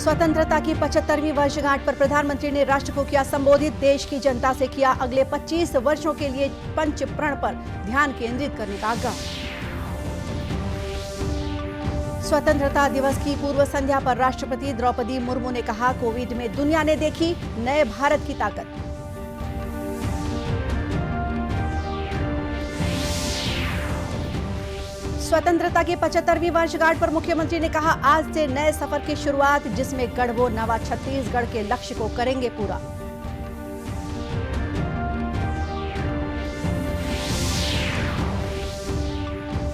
स्वतंत्रता की 75वीं वर्षगांठ पर प्रधानमंत्री ने राष्ट्र को किया संबोधित। देश की जनता से किया अगले 25 वर्षों के लिए पंच प्रण पर ध्यान केंद्रित करने का आग्रह। स्वतंत्रता दिवस की पूर्व संध्या पर राष्ट्रपति द्रौपदी मुर्मू ने कहा, कोविड में दुनिया ने देखी नए भारत की ताकत। स्वतंत्रता की 75वीं वर्षगांठ पर मुख्यमंत्री ने कहा, आज से नए सफर की शुरुआत, जिसमें गढ़बो नवा छत्तीसगढ़ के लक्ष्य को करेंगे पूरा।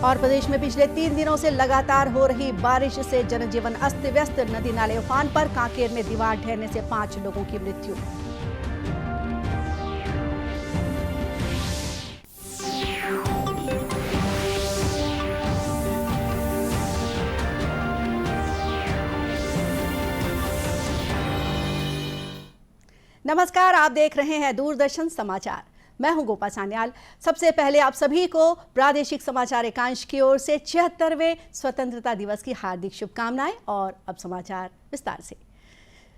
और प्रदेश में पिछले 3 दिनों से लगातार हो रही बारिश से जनजीवन अस्त व्यस्त। नदी नाले उफान पर। कांकेर में दीवार ढहने से 5 लोगों की मृत्यु। नमस्कार, आप देख रहे हैं दूरदर्शन समाचार। मैं हूं गोपा सान्याल। सबसे पहले आप सभी को प्रादेशिक समाचार एकांश की ओर से 76वें स्वतंत्रता दिवस की हार्दिक शुभकामनाएं। और अब समाचार विस्तार से।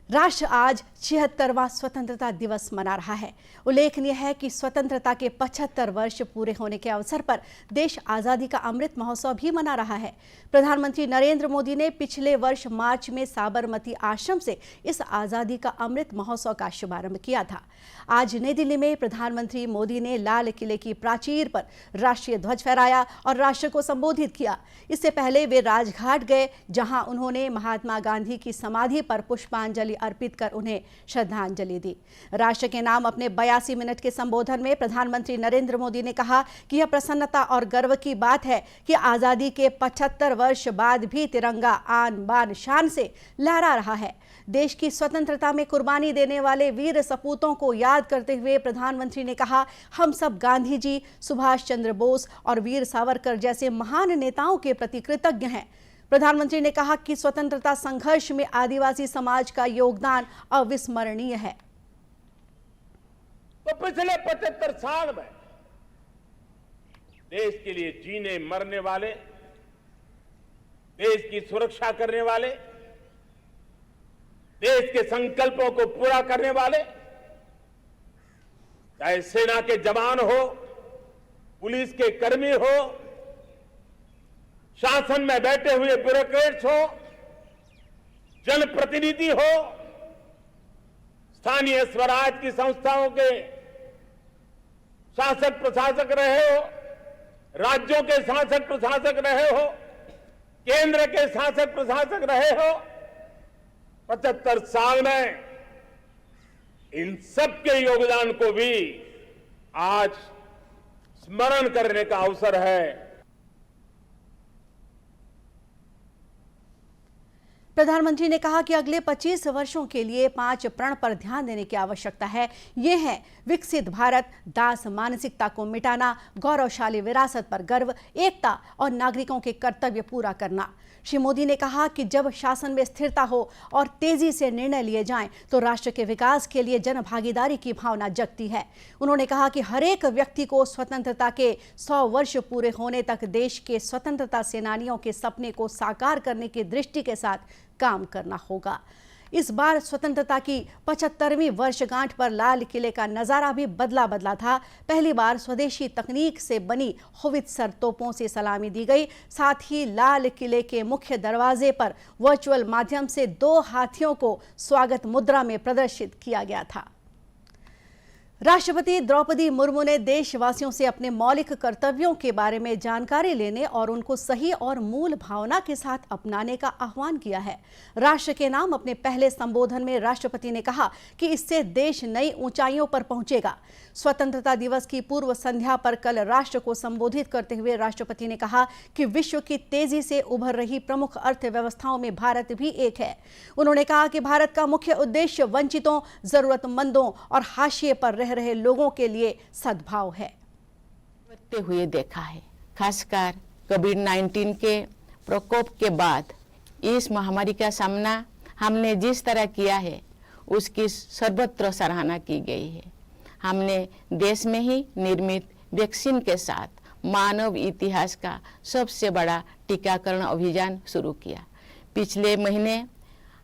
राष्ट्र आज 76वां स्वतंत्रता दिवस मना रहा है। उल्लेखनीय है कि स्वतंत्रता के 75 वर्ष पूरे होने के अवसर पर देश आज़ादी का अमृत महोत्सव भी मना रहा है। प्रधानमंत्री नरेंद्र मोदी ने पिछले वर्ष मार्च में साबरमती आश्रम से इस आज़ादी का अमृत महोत्सव का शुभारंभ किया था। आज नई दिल्ली में प्रधानमंत्री मोदी ने लाल किले की प्राचीर पर राष्ट्रीय ध्वज फहराया और राष्ट्र को संबोधित किया। इससे पहले वे राजघाट गए, जहां उन्होंने महात्मा गांधी की समाधि पर पुष्पांजलि अर्पित कर उन्हें श्रद्धांजलि दी। राष्ट्र के नाम अपने 82 मिनट के संबोधन में प्रधानमंत्री नरेंद्र मोदी ने कहा कि यह प्रसन्नता और गर्व की बात है कि आज़ादी के 75 वर्ष बाद भी तिरंगा आन बान शान से लहरा रहा है। देश की स्वतंत्रता में कुर्बानी देने वाले वीर सपूतों को याद करते हुए प्रधानमंत्री ने कहा, हम सब गांधी जी, सुभाष चंद्र बोस और वीर सावरकर जैसे महान नेताओं के प्रति कृतज्ञ हैं। प्रधानमंत्री ने कहा कि स्वतंत्रता संघर्ष में आदिवासी समाज का योगदान अविस्मरणीय है। तो पिछले 75 साल में देश के लिए जीने मरने वाले, देश की सुरक्षा करने वाले, देश के संकल्पों को पूरा करने वाले, चाहे सेना के जवान हो, पुलिस के कर्मी हो, शासन में बैठे हुए ब्यूरोक्रेट्स हो, जनप्रतिनिधि हो, स्थानीय स्वराज की संस्थाओं के शासक प्रशासक रहे हो, राज्यों के शासक प्रशासक रहे हो, केंद्र के शासक प्रशासक रहे हो, 75 साल में इन सबके योगदान को भी आज स्मरण करने का अवसर है। प्रधानमंत्री ने कहा कि अगले 25 वर्षों के लिए 5 प्रण पर ध्यान देने की आवश्यकता है। ये है विकसित भारत, दास मानसिकता को मिटाना, गौरवशाली विरासत पर गर्व, एकता और नागरिकों के कर्तव्य पूरा करना। श्री मोदी ने कहा कि जब शासन में स्थिरता हो और तेजी से निर्णय लिए जाएं, तो राष्ट्र के विकास के लिए जन भागीदारी की भावना जगती है। उन्होंने कहा कि हर एक व्यक्ति को स्वतंत्रता के 100 वर्ष पूरे होने तक देश के स्वतंत्रता सेनानियों के सपने को साकार करने की दृष्टि के साथ काम करना होगा। इस बार स्वतंत्रता की 75वीं वर्षगांठ पर लाल किले का नजारा भी बदला था। पहली बार स्वदेशी तकनीक से बनी होवित्जर तोपों से सलामी दी गई। साथ ही लाल किले के मुख्य दरवाजे पर वर्चुअल माध्यम से 2 हाथियों को स्वागत मुद्रा में प्रदर्शित किया गया था। राष्ट्रपति द्रौपदी मुर्मू ने देशवासियों से अपने मौलिक कर्तव्यों के बारे में जानकारी लेने और उनको सही और मूल भावना के साथ अपनाने का आह्वान किया है। राष्ट्र के नाम अपने पहले संबोधन में राष्ट्रपति ने कहा कि इससे देश नई ऊंचाइयों पर पहुंचेगा। स्वतंत्रता दिवस की पूर्व संध्या पर कल राष्ट्र को संबोधित करते हुए राष्ट्रपति ने कहा कि विश्व की तेजी से उभर रही प्रमुख अर्थव्यवस्थाओं में भारत भी एक है। उन्होंने कहा कि भारत का मुख्य उद्देश्य वंचितों, जरूरतमंदों और हाशिए पर रह रहे लोगों के लिए सद्भाव है। बढ़ते हुए देखा है, खासकर कोविड-19 के प्रकोप के बाद इस महामारी का सामना हमने जिस तरह किया है, उसकी सर्वत्र सराहना की गई है। हमने देश में ही निर्मित वैक्सीन के साथ मानव इतिहास का सबसे बड़ा टीकाकरण अभियान शुरू किया। पिछले महीने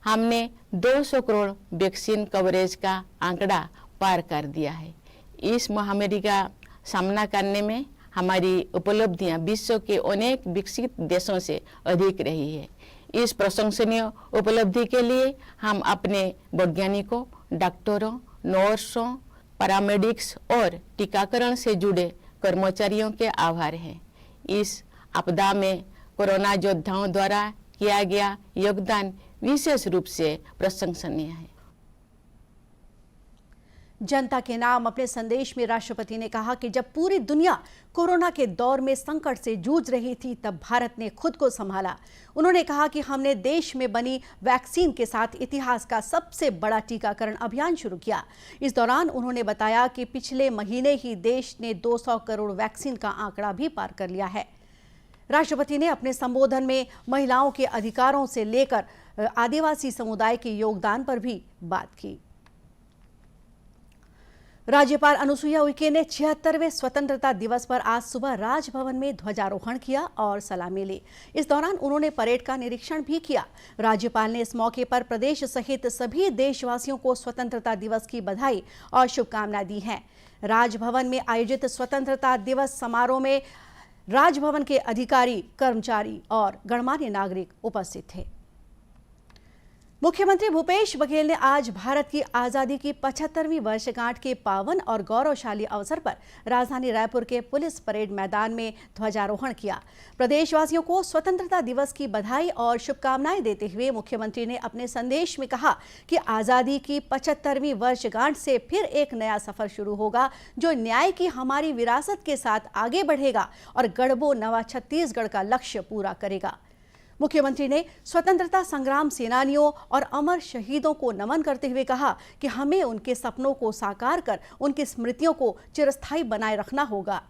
हमने 200 करोड़ वैक्सीन कवरेज का आंकड़ा पार कर दिया है। इस महामारी का सामना करने में हमारी उपलब्धियां विश्व के अनेक विकसित देशों से अधिक रही है। इस प्रशंसनीय उपलब्धि के लिए हम अपने वैज्ञानिकों, डॉक्टरों, नर्सों, पैरामेडिक्स और टीकाकरण से जुड़े कर्मचारियों के आभार हैं। इस आपदा में कोरोना योद्धाओं द्वारा किया गया योगदान विशेष रूप से प्रशंसनीय है। जनता के नाम अपने संदेश में राष्ट्रपति ने कहा कि जब पूरी दुनिया कोरोना के दौर में संकट से जूझ रही थी तब भारत ने खुद को संभाला। उन्होंने कहा कि हमने देश में बनी वैक्सीन के साथ इतिहास का सबसे बड़ा टीकाकरण अभियान शुरू किया। इस दौरान उन्होंने बताया कि पिछले महीने ही देश ने 200 करोड़ वैक्सीन का आंकड़ा भी पार कर लिया है। राष्ट्रपति ने अपने संबोधन में महिलाओं के अधिकारों से लेकर आदिवासी समुदाय के योगदान पर भी बात की। राज्यपाल अनुसुईया उइके ने 76वें स्वतंत्रता दिवस पर आज सुबह राजभवन में ध्वजारोहण किया और सलामी ली। इस दौरान उन्होंने परेड का निरीक्षण भी किया। राज्यपाल ने इस मौके पर प्रदेश सहित सभी देशवासियों को स्वतंत्रता दिवस की बधाई और शुभकामनाएं दी हैं। राजभवन में आयोजित स्वतंत्रता दिवस समारोह में राजभवन के अधिकारी, कर्मचारी और गणमान्य नागरिक उपस्थित थे। मुख्यमंत्री भूपेश बघेल ने आज भारत की आजादी की 75वीं वर्षगांठ के पावन और गौरवशाली अवसर पर राजधानी रायपुर के पुलिस परेड मैदान में ध्वजारोहण किया। प्रदेशवासियों को स्वतंत्रता दिवस की बधाई और शुभकामनाएं देते हुए मुख्यमंत्री ने अपने संदेश में कहा कि आजादी की 75वीं वर्षगांठ से फिर एक नया सफर शुरू होगा जो न्याय की हमारी विरासत के साथ आगे बढ़ेगा और गढ़बो नवा छत्तीसगढ़ का लक्ष्य पूरा करेगा। मुख्यमंत्री ने स्वतंत्रता संग्राम सेनानियों और अमर शहीदों को नमन करते हुए कहा कि हमें उनके सपनों को साकार कर उनकी स्मृतियों को चिरस्थायी बनाए रखना होगा।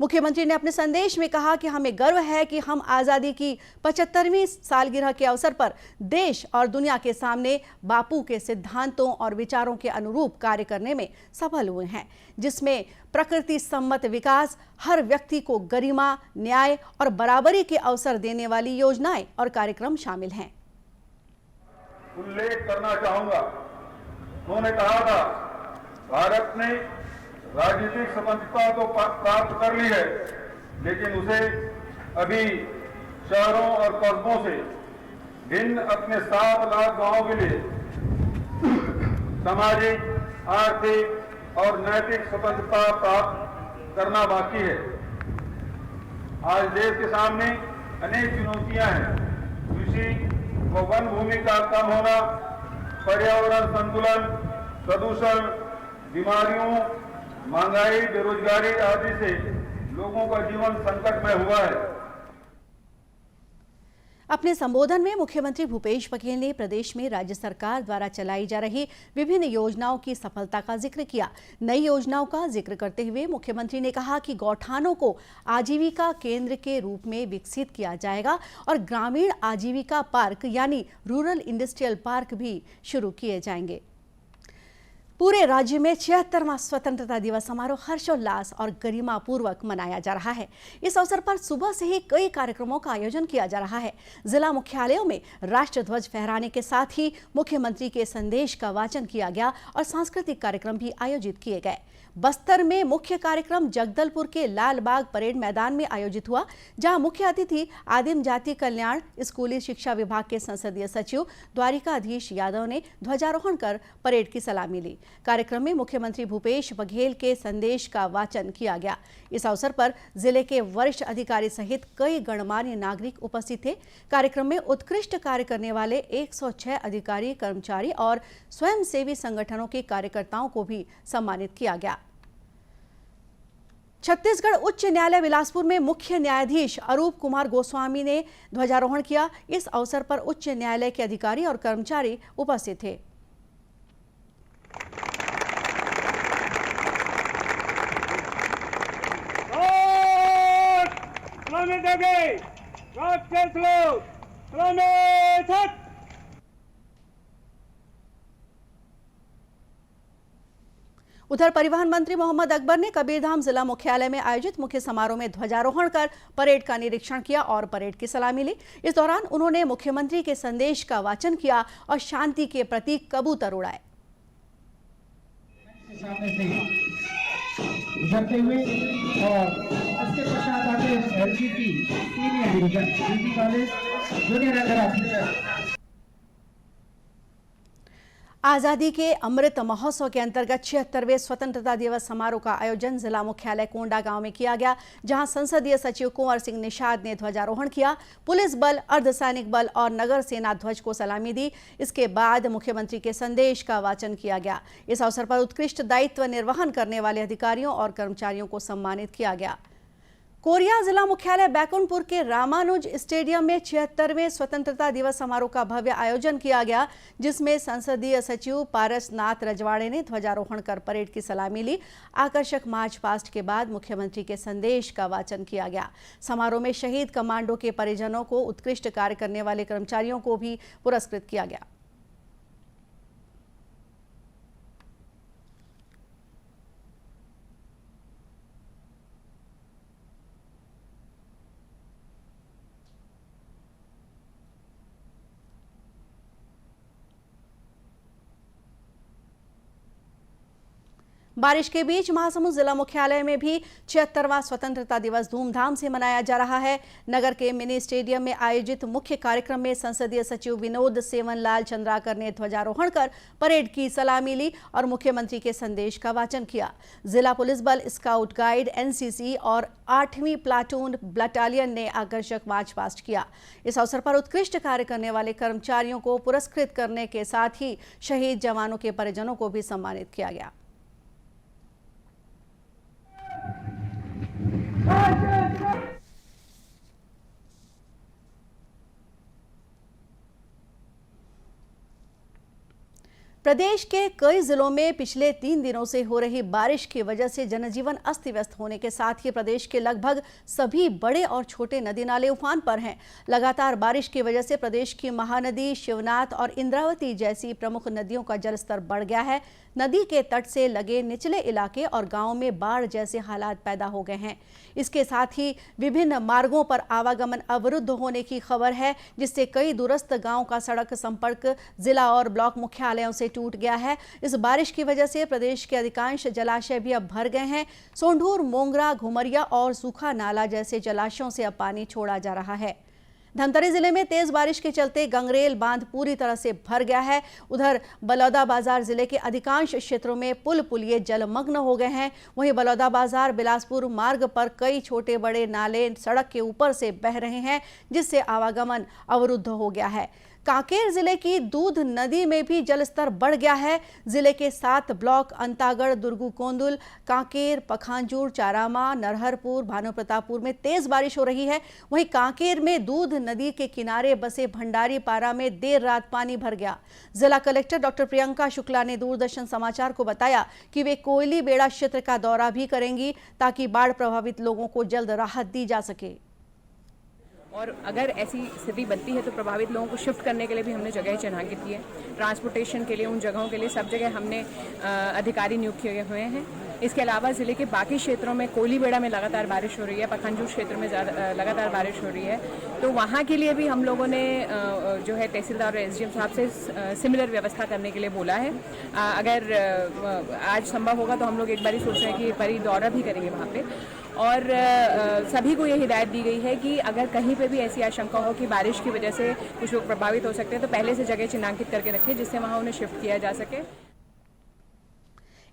मुख्यमंत्री ने अपने संदेश में कहा कि हमें गर्व है कि हम आज़ादी की 75वीं सालगिरह के अवसर पर देश और दुनिया के सामने बापू के सिद्धांतों और विचारों के अनुरूप कार्य करने में सफल हुए हैं, जिसमें प्रकृति सम्मत विकास, हर व्यक्ति को गरिमा, न्याय और बराबरी के अवसर देने वाली योजनाएं और कार्यक्रम शामिल हैं। उल्लेख करना चाहूंगा, उन्होंने कहा था भारत ने राजनीतिक स्वतंत्रता तो प्राप्त कर ली है, लेकिन उसे अभी शहरों और कस्बों से भिन्न अपने 7 लाख गांवों के लिए सामाजिक, आर्थिक और नैतिक स्वतंत्रता प्राप्त करना बाकी है। आज देश के सामने अनेक चुनौतियां हैं। कृषि व वन भूमि का कम होना, पर्यावरण संतुलन, प्रदूषण, बीमारियों, महंगाई, बेरोजगारी आदि से लोगों का जीवन संकट में हुआ है। अपने संबोधन में मुख्यमंत्री भूपेश बघेल ने प्रदेश में राज्य सरकार द्वारा चलाई जा रही विभिन्न योजनाओं की सफलता का जिक्र किया। नई योजनाओं का जिक्र करते हुए मुख्यमंत्री ने कहा कि गौठानों को आजीविका केंद्र के रूप में विकसित किया जाएगा और ग्रामीण आजीविका पार्क यानी रूरल इंडस्ट्रियल पार्क भी शुरू किए जाएंगे। पूरे राज्य में 76वां स्वतंत्रता दिवस समारोह हर्षोल्लास और गरिमापूर्वक मनाया जा रहा है। इस अवसर पर सुबह से ही कई कार्यक्रमों का आयोजन किया जा रहा है। जिला मुख्यालयों में राष्ट्र ध्वज फहराने के साथ ही मुख्यमंत्री के संदेश का वाचन किया गया और सांस्कृतिक कार्यक्रम भी आयोजित किए गए। बस्तर में मुख्य कार्यक्रम जगदलपुर के लाल बाग परेड मैदान में आयोजित हुआ, जहां मुख्य अतिथि आदिम जाति कल्याण स्कूली शिक्षा विभाग के संसदीय सचिव द्वारिकाधीश यादव ने ध्वजारोहण कर परेड की सलामी ली। कार्यक्रम में मुख्यमंत्री भूपेश बघेल के संदेश का वाचन किया गया। इस अवसर पर जिले के वरिष्ठ अधिकारी सहित कई गणमान्य नागरिक उपस्थित थे। कार्यक्रम में उत्कृष्ट कार्य करने वाले 106 अधिकारी, कर्मचारी और स्वयंसेवी संगठनों के कार्यकर्ताओं को भी सम्मानित किया गया। छत्तीसगढ़ उच्च न्यायालय बिलासपुर में मुख्य न्यायाधीश अरूप कुमार गोस्वामी ने ध्वजारोहण किया। इस अवसर पर उच्च न्यायालय के अधिकारी और कर्मचारी उपस्थित थे। उधर परिवहन मंत्री मोहम्मद अकबर ने कबीरधाम जिला मुख्यालय में आयोजित मुख्य समारोह में ध्वजारोहण कर परेड का निरीक्षण किया और परेड की सलामी ली। इस दौरान उन्होंने मुख्यमंत्री के संदेश का वाचन किया और शांति के प्रतीक कबूतर उड़ाए। गुजरते हुए और उसके पश्चात आते LGP senior division DP college junior under आज़ादी के अमृत महोत्सव के अंतर्गत 76वें स्वतंत्रता दिवस समारोह का आयोजन जिला मुख्यालय कोंडा गांव में किया गया, जहां संसदीय सचिव कुंवर सिंह निषाद ने ध्वजारोहण किया। पुलिस बल, अर्धसैनिक बल और नगर सेना ध्वज को सलामी दी। इसके बाद मुख्यमंत्री के संदेश का वाचन किया गया। इस अवसर पर उत्कृष्ट दायित्व निर्वहन करने वाले अधिकारियों और कर्मचारियों को सम्मानित किया गया। कोरिया जिला मुख्यालय बैकुंठपुर के रामानुज स्टेडियम में 76वें स्वतंत्रता दिवस समारोह का भव्य आयोजन किया गया, जिसमें संसदीय सचिव पारसनाथ रजवाड़े ने ध्वजारोहण कर परेड की सलामी ली। आकर्षक मार्च पास्ट के बाद मुख्यमंत्री के संदेश का वाचन किया गया। समारोह में शहीद कमांडो के परिजनों को, उत्कृष्ट कार्य करने वाले कर्मचारियों को भी पुरस्कृत किया गया। बारिश के बीच महासमुंद जिला मुख्यालय में भी 76वां स्वतंत्रता दिवस धूमधाम से मनाया जा रहा है। नगर के मिनी स्टेडियम में आयोजित मुख्य कार्यक्रम में संसदीय सचिव विनोद सेवनलाल चंद्राकर ने ध्वजारोहण कर परेड की सलामी ली और मुख्यमंत्री के संदेश का वाचन किया। जिला पुलिस बल, स्काउट गाइड, एनसीसी और 8वीं प्लाटून बटालियन ने आकर्षक मार्च पास्ट किया। इस अवसर पर उत्कृष्ट कार्य करने वाले कर्मचारियों को पुरस्कृत करने के साथ ही शहीद जवानों के परिजनों को भी सम्मानित किया गया। प्रदेश के कई जिलों में पिछले 3 दिनों से हो रही बारिश की वजह से जनजीवन अस्त व्यस्त होने के साथ ही प्रदेश के लगभग सभी बड़े और छोटे नदी नाले उफान पर हैं। लगातार बारिश की वजह से प्रदेश की महानदी, शिवनाथ और इंद्रावती जैसी प्रमुख नदियों का जलस्तर बढ़ गया है। नदी के तट से लगे निचले इलाके और गांवों में बाढ़ जैसे हालात पैदा हो गए हैं। इसके साथ ही विभिन्न मार्गों पर आवागमन अवरुद्ध होने की खबर है, जिससे कई दूरस्थ गांवों का सड़क संपर्क जिला और ब्लॉक मुख्यालयों से टूट गया है। इस बारिश की वजह से प्रदेश के अधिकांश जलाशय भी अब भर गए हैं। सोंढूर, मोंगरा, घुमरिया और सूखा नाला जैसे जलाशयों से अब पानी छोड़ा जा रहा है। धमतरी जिले में तेज बारिश के चलते गंगरेल बांध पूरी तरह से भर गया है। उधर बलौदाबाजार जिले के अधिकांश क्षेत्रों में पुल पुलिये जलमग्न हो गए हैं। वहीं बलौदाबाजार बिलासपुर मार्ग पर कई छोटे बड़े नाले सड़क के ऊपर से बह रहे हैं, जिससे आवागमन अवरुद्ध हो गया है। कांकेर जिले की दूध नदी में भी जलस्तर बढ़ गया है। जिले के 7 ब्लॉक अंतागढ़, दुर्गू कोंदुल, कांकेर, पखांजूर, चारामा, नरहरपुर, भानुप्रतापपुर में तेज बारिश हो रही है। वहीं कांकेर में दूध नदी के किनारे बसे भंडारी पारा में देर रात पानी भर गया। जिला कलेक्टर डॉक्टर प्रियंका शुक्ला ने दूरदर्शन समाचार को बताया कि वे कोयली बेड़ा क्षेत्र का दौरा भी करेंगी, ताकि बाढ़ प्रभावित लोगों को जल्द राहत दी जा सके। और अगर ऐसी स्थिति बनती है तो प्रभावित लोगों को शिफ्ट करने के लिए भी हमने जगह चिन्हांकित की है। ट्रांसपोर्टेशन के लिए उन जगहों के लिए सब जगह हमने अधिकारी नियुक्त किए हुए हैं। इसके अलावा ज़िले के बाकी क्षेत्रों में कोयलीबेड़ा में लगातार बारिश हो रही है, पखांजूर क्षेत्र में लगातार बारिश हो रही है, तो वहाँ के लिए भी हम लोगों ने जो है तहसीलदार और एसडीएम साहब से सिमिलर व्यवस्था करने के लिए बोला है। अगर आज संभव होगा तो हम लोग एक बार ही सोच रहे हैं कि परी दौरा भी करेंगे वहाँ पे। और सभी को ये हिदायत दी गई है कि अगर कहीं पे भी ऐसी आशंका हो कि बारिश की वजह से कुछ लोग प्रभावित हो सकते हैं तो पहले से जगह चिन्हांकित करके रखें, जिससे वहाँ उन्हें शिफ्ट किया जा सके।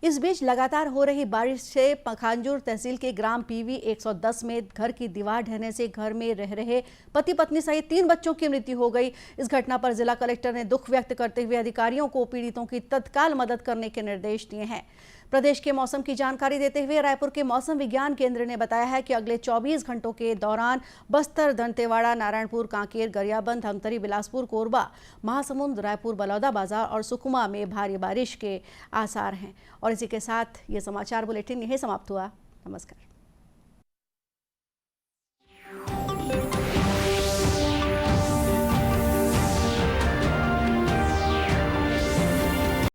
इस बीच लगातार हो रही बारिश से पखांजूर तहसील के ग्राम पीवी 110 में घर की दीवार ढहने से घर में रह रहे पति पत्नी सहित 3 बच्चों की मृत्यु हो गई। इस घटना पर जिला कलेक्टर ने दुख व्यक्त करते हुए अधिकारियों को पीड़ितों की तत्काल मदद करने के निर्देश दिए हैं। प्रदेश के मौसम की जानकारी देते हुए रायपुर के मौसम विज्ञान केंद्र ने बताया है कि अगले 24 घंटों के दौरान बस्तर, दंतेवाड़ा, नारायणपुर, कांकेर, गरियाबंद, धमतरी, बिलासपुर, कोरबा, महासमुंद, रायपुर, बलौदाबाजार और सुकमा में भारी बारिश के आसार हैं। और इसी के साथ ये समाचार बुलेटिन यहीं समाप्त हुआ। नमस्कार।